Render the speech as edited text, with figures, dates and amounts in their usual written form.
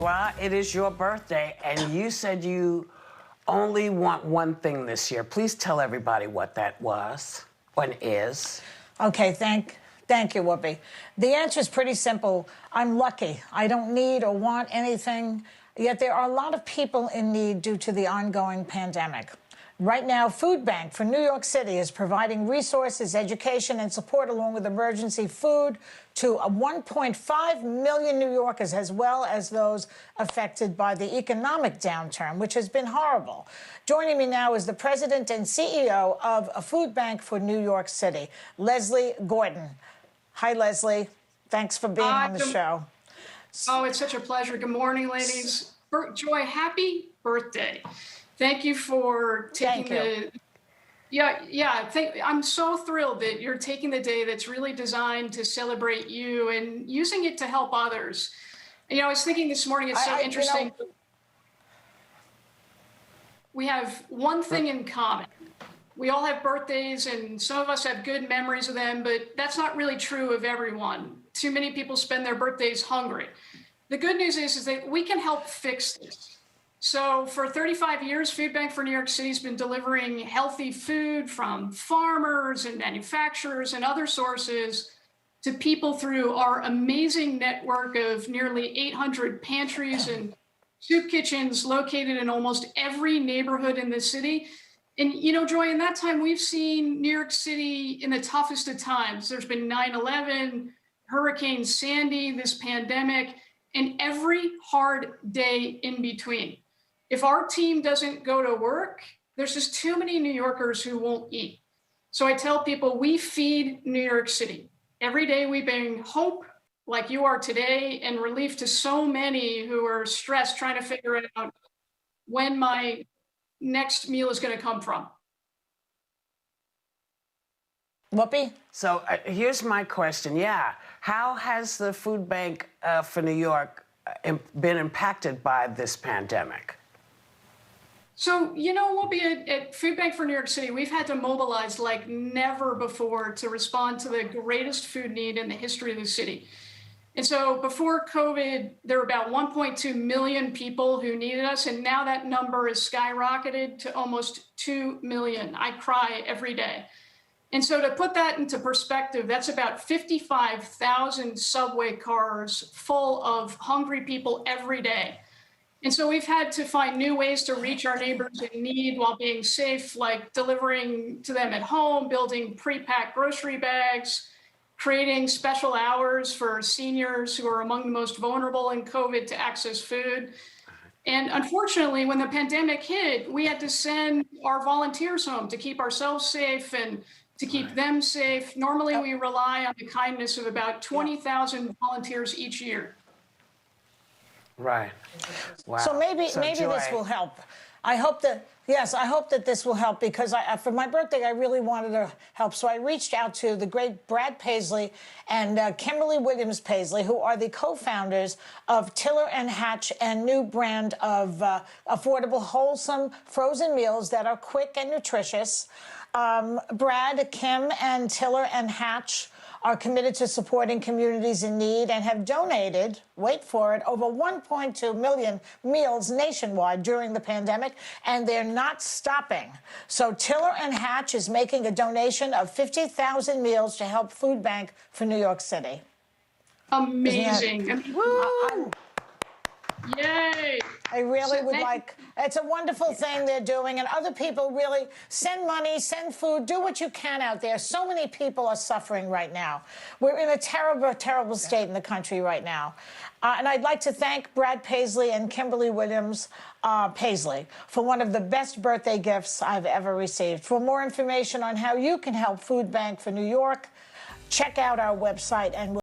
Well, it is your birthday, and you said you only want one thing this year. Please tell everybody what that was, what is. Okay, thank you, Whoopi. The answer is pretty simple. I'm lucky. I don't need or want anything, yet there are a lot of people in need due to the ongoing pandemic. Right now, Food Bank for New York City is providing resources, education, and support along with emergency food to 1.5 million New Yorkers, as well as those affected by the economic downturn, which has been horrible. Joining me now is the president and CEO of a Food Bank for New York City, Leslie Gordon. Hi, Leslie. Thanks for being on the show. Oh, it's such a pleasure. Good morning, ladies. Joy, happy birthday. Thank you for taking I'm so thrilled that you're taking the day that's really designed to celebrate you and using it to help others. And, I was thinking this morning, it's so interesting. We have one thing in common. We all have birthdays, and some of us have good memories of them, but that's not really true of everyone. Too many people spend their birthdays hungry. The good news is that we can help fix this. So for 35 years, Food Bank for New York City has been delivering healthy food from farmers and manufacturers and other sources to people through our amazing network of nearly 800 pantries and soup kitchens located in almost every neighborhood in the city. And, Joy, in that time, we've seen New York City in the toughest of times. There's been 9/11, Hurricane Sandy, this pandemic, and every hard day in between. If our team doesn't go to work, there's just too many New Yorkers who won't eat. So I tell people we feed New York City. Every day we bring hope, like you are today, and relief to so many who are stressed trying to figure out when my next meal is going to come from. Whoopi? So here's my question. How has the Food Bank for New York been impacted by this pandemic? So, Whoopi, at Food Bank for New York City, we've had to mobilize like never before to respond to the greatest food need in the history of the city. And so before COVID, there were about 1.2 million people who needed us, and now that number has skyrocketed to almost 2 million. I cry every day. And so to put that into perspective, that's about 55,000 subway cars full of hungry people every day. And so we've had to find new ways to reach our neighbors in need while being safe, like delivering to them at home, building pre-packed grocery bags, creating special hours for seniors who are among the most vulnerable in COVID to access food. And unfortunately, when the pandemic hit, we had to send our volunteers home to keep ourselves safe and to keep them safe. Normally, we rely on the kindness of about 20,000 volunteers each year. Right. Wow. So maybe Joy, this will help. I hope that this will help, because for my birthday, I really wanted to help. So I reached out to the great Brad Paisley and Kimberly Williams Paisley, who are the co-founders of Tiller and Hatch, a new brand of affordable, wholesome frozen meals that are quick and nutritious. Brad, Kim, and Tiller and Hatch are committed to supporting communities in need and have donated, wait for it, over 1.2 million meals nationwide during the pandemic, and they're not stopping. So Tiller and Hatch is making a donation of 50,000 meals to help Food Bank for New York City. Amazing. Yay. I really would like, it's a wonderful thing they're doing, and other people really send money, send food, do what you can out there. So many people are suffering right now. We're in a terrible, terrible state in the country right now. And I'd like to thank Brad Paisley and Kimberly Williams Paisley for one of the best birthday gifts I've ever received. For more information on how you can help Food Bank for New York, check out our website and